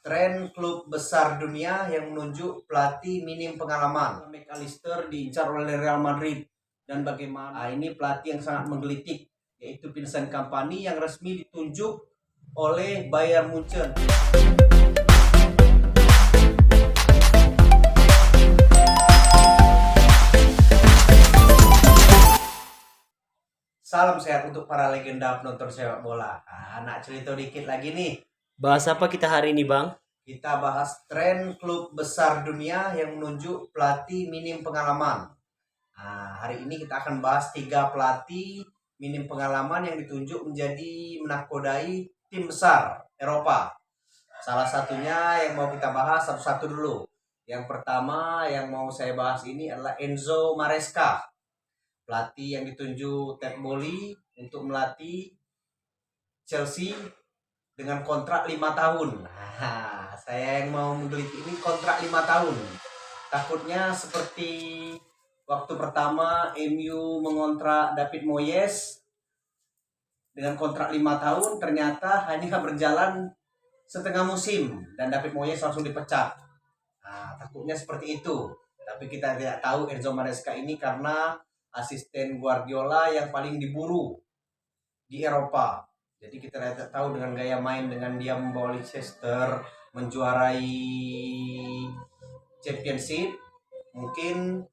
Tren klub besar dunia yang menunjuk pelatih minim pengalaman. McAllister diincar oleh Real Madrid, dan bagaimana ini pelatih yang sangat menggelitik, yaitu Vincent Kompany yang resmi ditunjuk oleh Bayern Munchen. Salam sehat untuk para legenda penonton sepak bola. Anak cerita dikit lagi nih. Bahas apa kita hari ini, Bang? Kita bahas tren klub besar dunia yang menunjuk pelatih minim pengalaman. Hari ini kita akan bahas 3 pelatih minim pengalaman yang ditunjuk menjadi menakodai tim besar Eropa. Salah satunya yang mau kita bahas satu-satu dulu. Yang pertama yang mau saya bahas ini adalah Enzo Maresca. Pelatih yang ditunjuk Ted Boehly untuk melatih Chelsea dengan kontrak 5 tahun. Saya yang mau meneliti ini kontrak 5 tahun. Takutnya seperti waktu pertama MU mengontrak David Moyes dengan kontrak 5 tahun, ternyata hanya berjalan setengah musim dan David Moyes langsung dipecat. Takutnya seperti itu. Tapi kita tidak tahu Enzo Maresca ini karena asisten Guardiola yang paling diburu di Eropa. Jadi kita tidak tahu dengan gaya main, dengan dia membawa Leicester menjuarai Championship, mungkin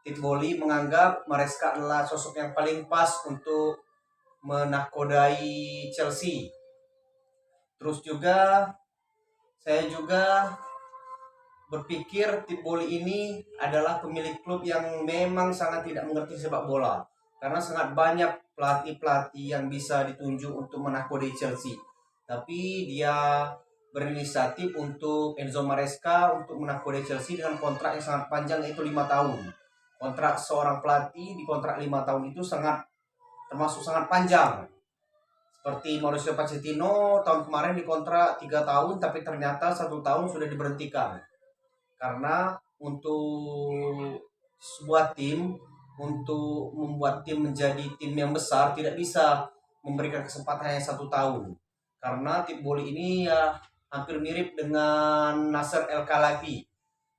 Ted Boehly menganggap Maresca adalah sosok yang paling pas untuk menakodai Chelsea. Terus juga saya juga berpikir Ted Boehly ini adalah pemilik klub yang memang sangat tidak mengerti sepak bola, karena sangat banyak pelatih-pelatih yang bisa ditunjuk untuk menakodai Chelsea, tapi dia berinisiatif untuk Enzo Maresca untuk menakodai Chelsea dengan kontrak yang sangat panjang, yaitu 5 tahun. Kontrak seorang pelatih di kontrak 5 tahun itu termasuk sangat panjang. Seperti Mauricio Pochettino tahun kemarin dikontrak 3 tahun, tapi ternyata 1 tahun sudah diberhentikan. Karena untuk sebuah tim, untuk membuat tim menjadi tim yang besar, tidak bisa memberikan kesempatan hanya 1 tahun. Karena Ted Boehly ini ya hampir mirip dengan Nasser El-Khelaifi,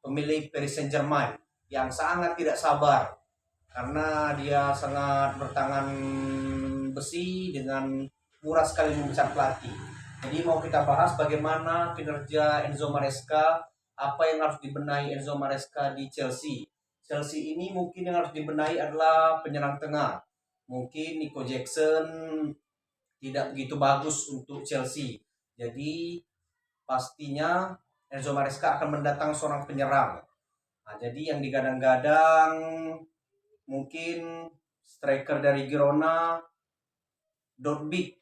pemilik Paris Saint-Germain, yang sangat tidak sabar karena dia sangat bertangan besi dengan murah sekali memecat pelatih. Jadi mau kita bahas bagaimana kinerja Enzo Maresca, apa yang harus dibenahi Enzo Maresca di Chelsea. Chelsea ini mungkin yang harus dibenahi adalah penyerang tengah. Mungkin Nico Jackson tidak begitu bagus untuk Chelsea. Jadi pastinya Enzo Maresca akan mendatang seorang penyerang. Jadi yang digadang-gadang mungkin striker dari Girona, Dordbik,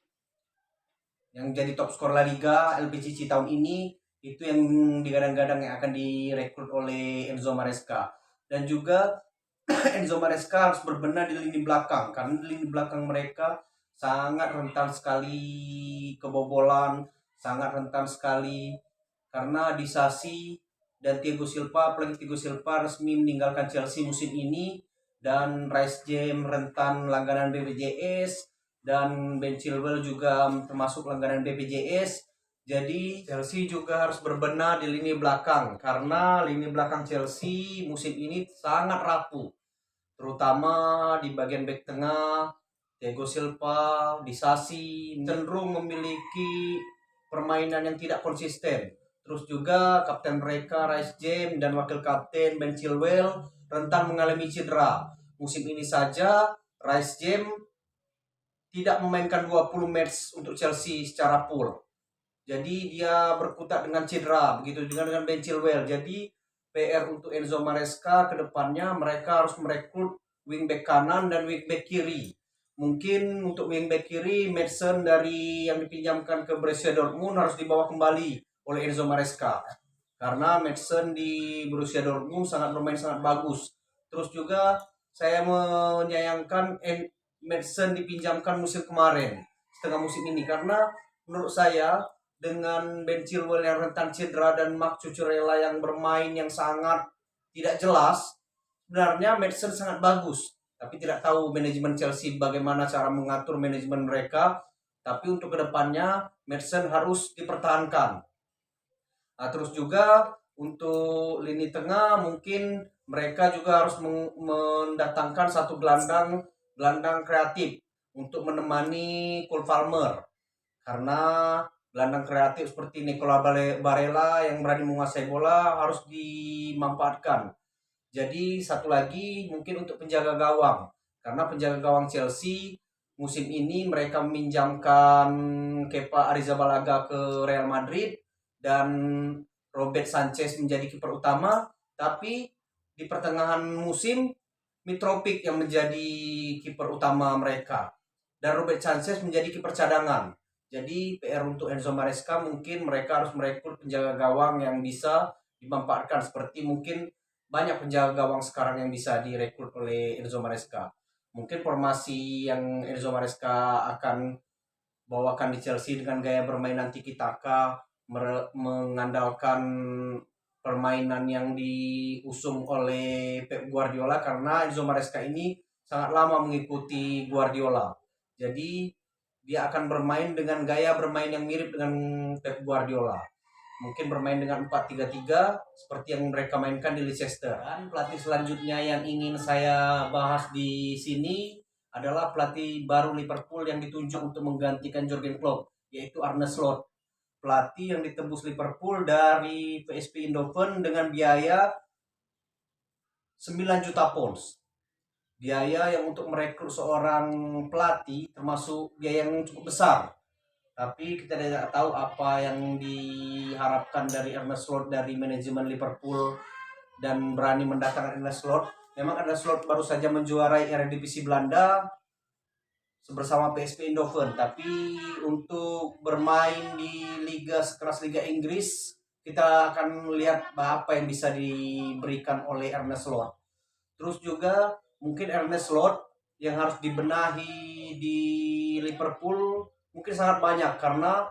yang jadi top skor La Liga LPCC tahun ini, itu yang digadang-gadang yang akan direkrut oleh Enzo Maresca. Dan juga Enzo Maresca harus berbenah di lini belakang, karena di lini belakang mereka sangat rentan sekali kebobolan, sangat rentan sekali karena Disasi dan Thiago Silva, apalagi Thiago Silva resmi meninggalkan Chelsea musim ini, dan Rice James rentan langganan BPJS, dan Ben Chilwell juga termasuk langganan BPJS. Jadi Chelsea juga harus berbenah di lini belakang, karena lini belakang Chelsea musim ini sangat rapuh, terutama di bagian bek tengah. Thiago Silva, Disasi cenderung memiliki permainan yang tidak konsisten. Terus juga kapten mereka Rice James dan wakil kapten Ben Chilwell rentan mengalami cedera. Musim ini saja Rice James tidak memainkan 20 match untuk Chelsea secara full. Jadi dia berkutat dengan cedera, begitu juga dengan Ben Chilwell. Jadi PR untuk Enzo Maresca ke depannya, mereka harus merekrut wingback kanan dan wingback kiri. Mungkin untuk wingback kiri, Madsen dari yang dipinjamkan ke Borussia Dortmund harus dibawa kembali oleh Enzo Maresca, karena Madsen di Borussia Dortmund bermain sangat bagus. Terus juga saya menyayangkan Madsen dipinjamkan musim kemarin, setengah musim ini, karena menurut saya dengan Ben Chilwell yang rentan cedera dan Marc Cucurella yang bermain yang sangat tidak jelas, sebenarnya Madsen sangat bagus. Tapi tidak tahu manajemen Chelsea bagaimana cara mengatur manajemen mereka. Tapi untuk kedepannya Madsen harus dipertahankan. Nah, terus juga untuk lini tengah mungkin mereka juga harus mendatangkan satu gelandang kreatif untuk menemani Cole Palmer, karena gelandang kreatif seperti Nicola Barella yang berani menguasai bola harus dimanfaatkan. Jadi satu lagi mungkin untuk penjaga gawang, karena penjaga gawang Chelsea musim ini mereka meminjamkan Kepa Arrizabalaga ke Real Madrid dan Robert Sanchez menjadi kiper utama, tapi di pertengahan musim Mitrovic yang menjadi kiper utama mereka dan Robert Sanchez menjadi kiper cadangan. Jadi PR untuk Enzo Maresca mungkin mereka harus merekrut penjaga gawang yang bisa dimanfaatkan, seperti mungkin banyak penjaga gawang sekarang yang bisa direkrut oleh Enzo Maresca. Mungkin formasi yang Enzo Maresca akan bawakan di Chelsea dengan gaya bermain tiki taka, mengandalkan permainan yang diusung oleh Pep Guardiola, karena Enzo Maresca ini sangat lama mengikuti Guardiola. Jadi dia akan bermain dengan gaya bermain yang mirip dengan Pep Guardiola. Mungkin bermain dengan 4-3-3 seperti yang mereka mainkan di Leicester. Dan pelatih selanjutnya yang ingin saya bahas di sini adalah pelatih baru Liverpool yang ditunjuk untuk menggantikan Jurgen Klopp, yaitu Arne Slot. Pelatih yang ditembus Liverpool dari PSV Eindhoven dengan biaya 9 juta pounds. Biaya yang untuk merekrut seorang pelatih termasuk biaya yang cukup besar. Tapi kita tidak tahu apa yang diharapkan dari Arne Slot dari manajemen Liverpool dan berani mendatangkan Arne Slot. Memang Arne Slot baru saja menjuarai Eredivisie Belanda bersama PSV Eindhoven, tapi untuk bermain di liga sekelas Liga Inggris kita akan melihat apa yang bisa diberikan oleh Ernest Slot. Terus juga mungkin Ernest Slot yang harus dibenahi di Liverpool mungkin sangat banyak, karena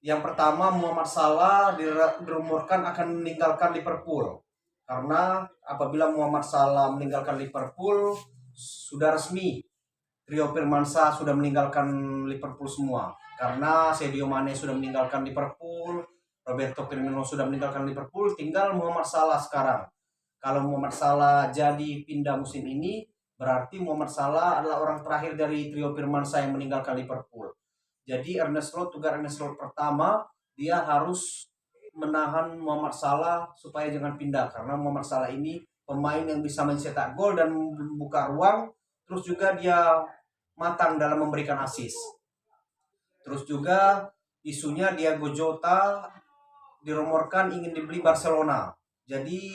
yang pertama Muhammad Salah dirumorkan akan meninggalkan Liverpool, karena apabila Muhammad Salah meninggalkan Liverpool sudah resmi Rio Firmansyah sudah meninggalkan Liverpool semua, karena Sadio Mane sudah meninggalkan Liverpool, Roberto Firmino sudah meninggalkan Liverpool, tinggal Muhammad Salah sekarang. Kalau Muhammad Salah jadi pindah musim ini, berarti Muhammad Salah adalah orang terakhir dari trio Firmansyah yang meninggalkan Liverpool. Jadi tugas Ernest Slot pertama, dia harus menahan Muhammad Salah supaya jangan pindah, karena Muhammad Salah ini pemain yang bisa mencetak gol dan membuka ruang, terus juga dia matang dalam memberikan assist. Terus juga isunya Diego Jota dirumorkan ingin dibeli Barcelona. Jadi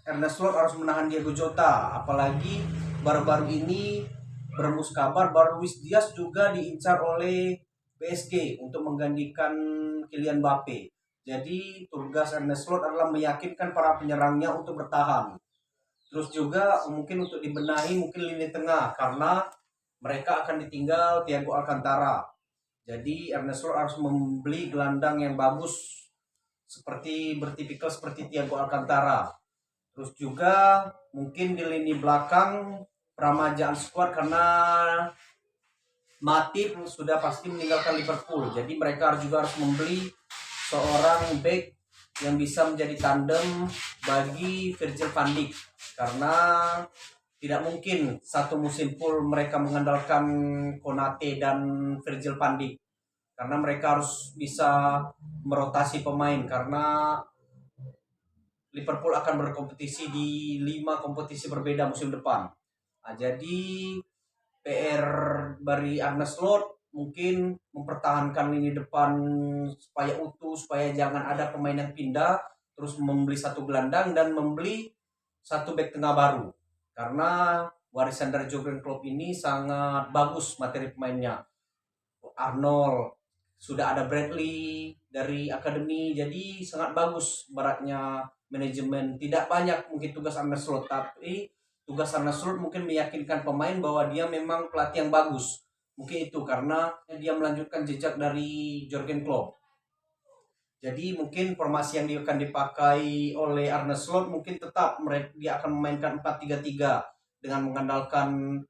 Ernest Slot harus menahan Diego Jota, apalagi baru-baru ini berembus kabar Luis Diaz juga diincar oleh PSG untuk menggantikan Kylian Mbappe. Jadi tugas Ernest Slot adalah meyakinkan para penyerangnya untuk bertahan. Terus juga mungkin untuk dibenahi mungkin lini tengah, karena mereka akan ditinggal Thiago Alcantara. Jadi Ernest Slot harus membeli gelandang yang bagus seperti bertipikal seperti Thiago Alcantara. Terus juga mungkin di lini belakang peramajaan skuad, karena Matip sudah pasti meninggalkan Liverpool. Jadi mereka juga harus membeli seorang back yang bisa menjadi tandem bagi Virgil van Dijk, karena tidak mungkin satu musim full mereka mengandalkan Konate dan Virgil van Dijk, karena mereka harus bisa merotasi pemain, karena Liverpool akan berkompetisi di 5 kompetisi berbeda musim depan. Nah, jadi PR dari Arne Slot mungkin mempertahankan lini depan supaya utuh, supaya jangan ada pemain yang pindah, terus membeli satu gelandang dan membeli satu back tengah baru, karena warisan dari Jurgen Klopp ini sangat bagus materi pemainnya. Arnold, sudah ada Bradley dari akademi, jadi sangat bagus baratnya manajemen. Tidak banyak mungkin tugas Arne Slot, tapi tugas Arne Slot mungkin meyakinkan pemain bahwa dia memang pelatih yang bagus. Mungkin itu karena dia melanjutkan jejak dari Jurgen Klopp. Jadi mungkin formasi yang akan dipakai oleh Arne Slot mungkin tetap dia akan memainkan 4-3-3 dengan mengandalkan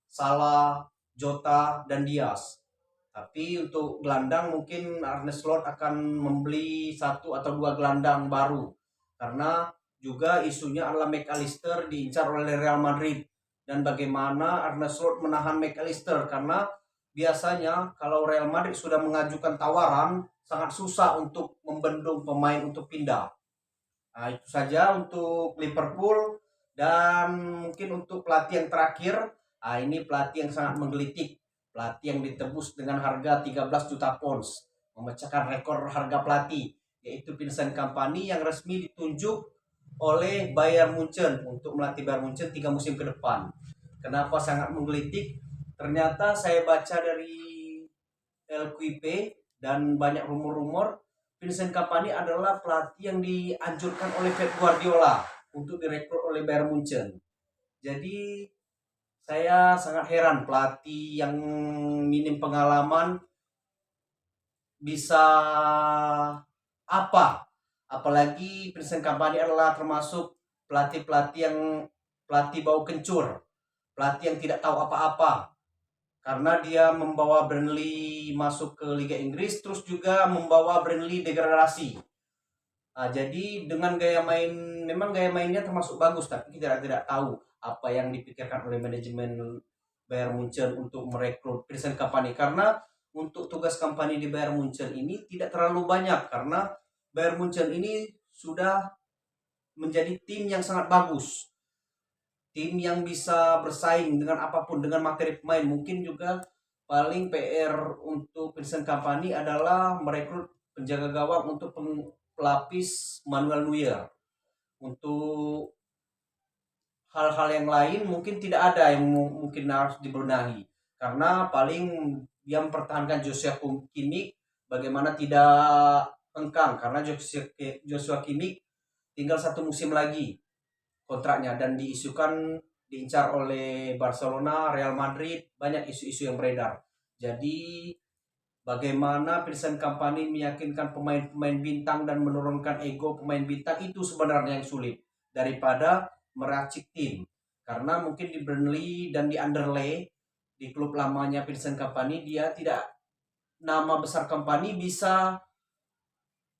Salah, Jota, dan Diaz. Tapi untuk gelandang mungkin Arne Slot akan membeli satu atau dua gelandang baru, karena juga isunya adalah McAllister diincar oleh Real Madrid, dan bagaimana Arne Slot menahan McAllister, karena biasanya kalau Real Madrid sudah mengajukan tawaran sangat susah untuk membendung pemain untuk pindah. Nah, itu saja untuk Liverpool. Dan mungkin untuk pelatih yang terakhir, ini pelatih yang sangat menggelitik. Pelatih yang ditebus dengan harga 13 juta pounds, memecahkan rekor harga pelatih, yaitu Vincent Kompany yang resmi ditunjuk oleh Bayern Munchen untuk melatih Bayern Munchen 3 musim ke depan. Kenapa sangat menggelitik? Ternyata saya baca dari LQP dan banyak rumor-rumor, Vincent Kompany adalah pelatih yang dianjurkan oleh Pep Guardiola untuk direkrut oleh Bayern Munchen. Jadi saya sangat heran pelatih yang minim pengalaman bisa apa. Apalagi Vincent Kompany adalah termasuk pelatih-pelatih yang pelatih bau kencur, pelatih yang tidak tahu apa-apa, karena dia membawa Burnley masuk ke Liga Inggris, terus juga membawa Burnley degradasi. Jadi dengan gaya main, memang gaya mainnya termasuk bagus, tapi kita tidak tahu apa yang dipikirkan oleh manajemen Bayern Munchen untuk merekrut Vincent Kompany, karena untuk tugas Kompany di Bayern Munchen ini tidak terlalu banyak, karena Bayern Munchen ini sudah menjadi tim yang sangat bagus, tim yang bisa bersaing dengan apapun, dengan materi pemain. Mungkin juga paling PR untuk Vincent Kompany adalah merekrut penjaga gawang untuk pelapis Manuel Neuer. Untuk hal-hal yang lain mungkin tidak ada yang mungkin harus dibenahi, karena paling dia mempertahankan Joshua Kimmich, bagaimana tidak hengkang, karena Joshua Kimmich tinggal 1 musim lagi kontraknya, dan diincar oleh Barcelona, Real Madrid, banyak isu-isu yang beredar. Jadi bagaimana Vincent Kompany meyakinkan pemain-pemain bintang dan menurunkan ego pemain bintang, itu sebenarnya yang sulit daripada meracik tim. Karena mungkin di Burnley dan di Anderlecht, di klub lamanya Vincent Kompany, dia tidak, nama besar Kompany bisa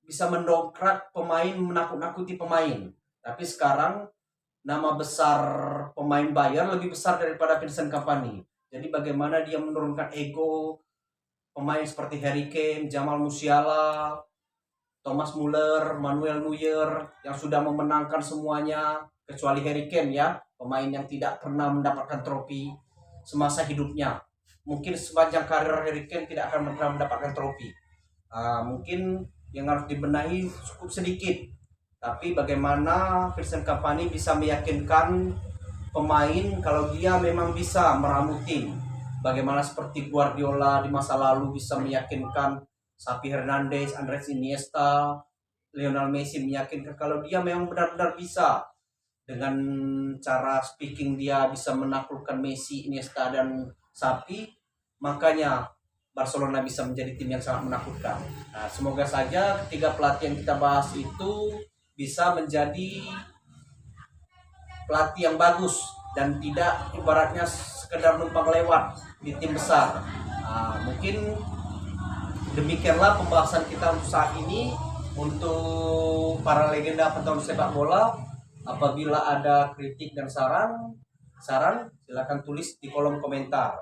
mendongkrak pemain, menakut-nakuti pemain. Tapi sekarang nama besar pemain Bayern lebih besar daripada Vincent Kompany. Jadi bagaimana dia menurunkan ego pemain seperti Harry Kane, Jamal Musiala, Thomas Muller, Manuel Neuer yang sudah memenangkan semuanya, kecuali Harry Kane ya, pemain yang tidak pernah mendapatkan trofi semasa hidupnya. Mungkin sepanjang karir Harry Kane tidak akan pernah mendapatkan trofi. Mungkin yang harus dibenahi cukup sedikit. Tapi bagaimana Vincent Kompany bisa meyakinkan pemain kalau dia memang bisa meramu tim. Bagaimana seperti Guardiola di masa lalu bisa meyakinkan Xavi Hernandez, Andres Iniesta, Lionel Messi, meyakinkan kalau dia memang benar-benar bisa. Dengan cara speaking dia bisa menaklukkan Messi, Iniesta, dan Xavi. Makanya Barcelona bisa menjadi tim yang sangat menakutkan. Nah, semoga saja ketiga pelatih yang kita bahas itu bisa menjadi pelatih yang bagus dan tidak ibaratnya sekedar numpang lewat di tim besar. Mungkin demikianlah pembahasan kita untuk saat ini untuk para legenda petarung sepak bola. Apabila ada kritik dan saran silakan tulis di kolom komentar,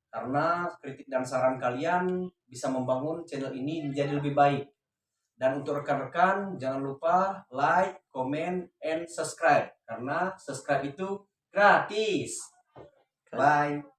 karena kritik dan saran kalian bisa membangun channel ini menjadi lebih baik. Dan untuk rekan-rekan jangan lupa like, comment, and subscribe, karena subscribe itu gratis. Bye.